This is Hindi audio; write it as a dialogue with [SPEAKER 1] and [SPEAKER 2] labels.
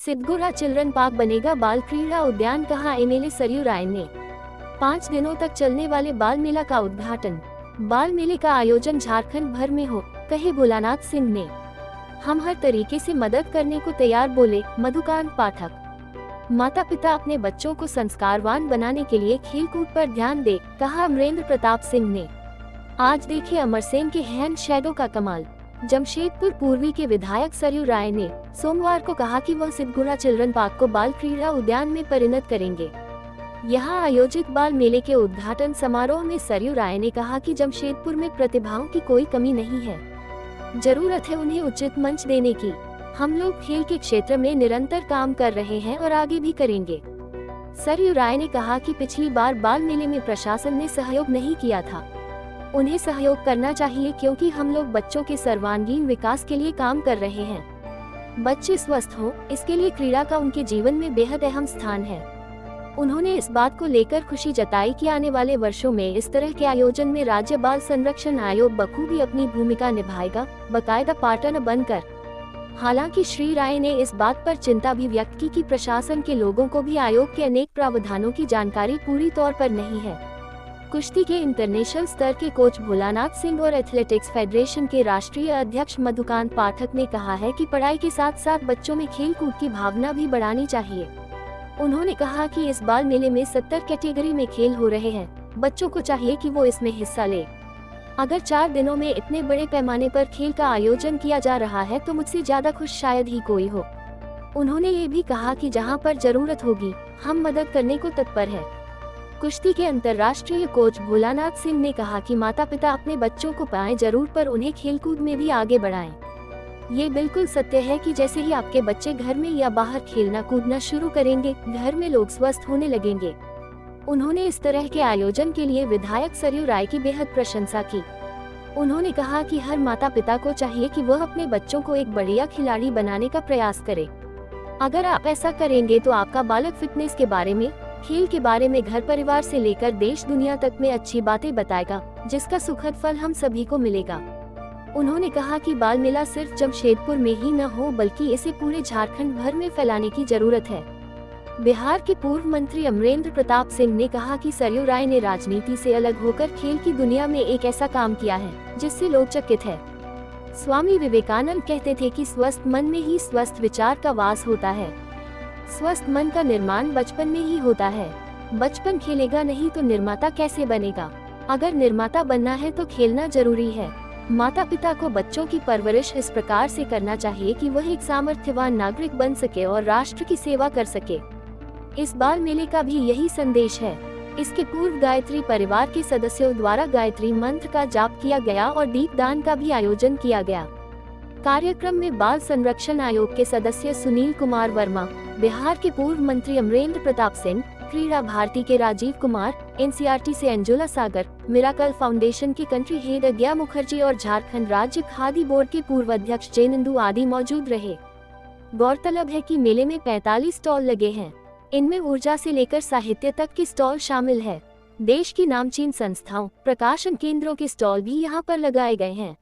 [SPEAKER 1] सिद्धगुरा चिल्ड्रन पार्क बनेगा बाल क्रीड़ा उद्यान, कहा एमएलए सरयू राय ने। 5 दिनों तक चलने वाले बाल मेला का उद्घाटन। बाल मेले का आयोजन झारखंड भर में हो, कहे भोलानाथ सिंह ने। हम हर तरीके से मदद करने को तैयार, बोले मधुकांत पाठक। माता पिता अपने बच्चों को संस्कारवान बनाने के लिए खेल कूद पर ध्यान दे, कहा अमरेंद्र प्रताप सिंह ने। आज देखिए अमरसेन के हैंड शैडो का कमाल। जमशेदपुर पूर्वी के विधायक सरयू राय ने सोमवार को कहा कि वह सिद्धगुरा चिल्ड्रन पार्क को बाल क्रीड़ा उद्यान में परिणत करेंगे। यहां आयोजित बाल मेले के उद्घाटन समारोह में सरयू राय ने कहा कि जमशेदपुर में प्रतिभाओं की कोई कमी नहीं है, जरूरत है उन्हें उचित मंच देने की। हम लोग खेल के क्षेत्र में निरंतर काम कर रहे हैं और आगे भी करेंगे। सरयू राय ने कहा कि पिछली बार बाल मेले में प्रशासन ने सहयोग नहीं किया था, उन्हें सहयोग करना चाहिए क्योंकि हम लोग बच्चों के सर्वांगीण विकास के लिए काम कर रहे हैं। बच्चे स्वस्थ हों, इसके लिए क्रीड़ा का उनके जीवन में बेहद अहम स्थान है। उन्होंने इस बात को लेकर खुशी जताई कि आने वाले वर्षों में इस तरह के आयोजन में राज्य बाल संरक्षण आयोग बखूबी अपनी भूमिका निभाएगा, बाकायदा पार्टनर बनकर। हालांकि श्री राय ने इस बात पर चिंता भी व्यक्त की कि प्रशासन के लोगों को भी आयोग के अनेक प्रावधानों की जानकारी पूरी तौर पर नहीं है। कुश्ती के इंटरनेशनल स्तर के कोच भोलानाथ सिंह और एथलेटिक्स फेडरेशन के राष्ट्रीय अध्यक्ष मधुकांत पाठक ने कहा है कि पढ़ाई के साथ साथ बच्चों में खेल कूद की भावना भी बढ़ानी चाहिए। उन्होंने कहा कि इस बाल मेले में 70 कैटेगरी में खेल हो रहे हैं, बच्चों को चाहिए कि वो इसमें हिस्सा ले। अगर 4 दिनों में इतने बड़े पैमाने पर खेल का आयोजन किया जा रहा है तो मुझसे ज्यादा खुश शायद ही कोई हो। उन्होंने ये भी कहा कि जहां पर जरूरत होगी हम मदद करने को तत्पर है। कुश्ती के अंतर्राष्ट्रीय कोच भोलानाथ सिंह ने कहा कि माता पिता अपने बच्चों को पाएं जरूर, पर उन्हें खेलकूद में भी आगे बढ़ाएं। ये बिल्कुल सत्य है कि जैसे ही आपके बच्चे घर में या बाहर खेलना कूदना शुरू करेंगे, घर में लोग स्वस्थ होने लगेंगे। उन्होंने इस तरह के आयोजन के लिए विधायक सरयू राय की बेहद प्रशंसा की। उन्होंने कहा कि हर माता पिता को चाहिए कि वह अपने बच्चों को एक बढ़िया खिलाड़ी बनाने का प्रयास करे। अगर आप ऐसा करेंगे तो आपका बालक फिटनेस के बारे में, खेल के बारे में घर परिवार से लेकर देश दुनिया तक में अच्छी बातें बताएगा, जिसका सुखद फल हम सभी को मिलेगा। उन्होंने कहा कि बाल मेला सिर्फ जमशेदपुर में ही न हो बल्कि इसे पूरे झारखंड भर में फैलाने की जरूरत है। बिहार के पूर्व मंत्री अमरेंद्र प्रताप सिंह ने कहा कि सरयू राय ने राजनीति से अलग होकर खेल की दुनिया में एक ऐसा काम किया है जिससे लोग चकित है। स्वामी विवेकानंद कहते थे कि स्वस्थ मन में ही स्वस्थ विचार का वास होता है। स्वस्थ मन का निर्माण बचपन में ही होता है। बचपन खेलेगा नहीं तो निर्माता कैसे बनेगा। अगर निर्माता बनना है तो खेलना जरूरी है। माता पिता को बच्चों की परवरिश इस प्रकार से करना चाहिए कि वह एक सामर्थ्यवान नागरिक बन सके और राष्ट्र की सेवा कर सके। इस बाल मेले का भी यही संदेश है। इसके पूर्व गायत्री परिवार के सदस्यों द्वारा गायत्री मंत्र का जाप किया गया और दीपदान का भी आयोजन किया गया। कार्यक्रम में बाल संरक्षण आयोग के सदस्य सुनील कुमार वर्मा, बिहार के पूर्व मंत्री अमरेंद्र प्रताप सिंह, क्रीड़ा भारती के राजीव कुमार, एनसीईआरटी से अंजुला सागर, मिराकल फाउंडेशन के कंट्री हेड अज्ञा मुखर्जी और झारखंड राज्य खादी बोर्ड के पूर्व अध्यक्ष जैनंदू आदि मौजूद रहे। गौरतलब है कि मेले में 45 स्टॉल लगे हैं। इनमें ऊर्जा से लेकर साहित्य तक के स्टॉल शामिल है। देश की नामचीन संस्थाओं, प्रकाशन केंद्रों के स्टॉल भी यहां पर लगाए गए हैं।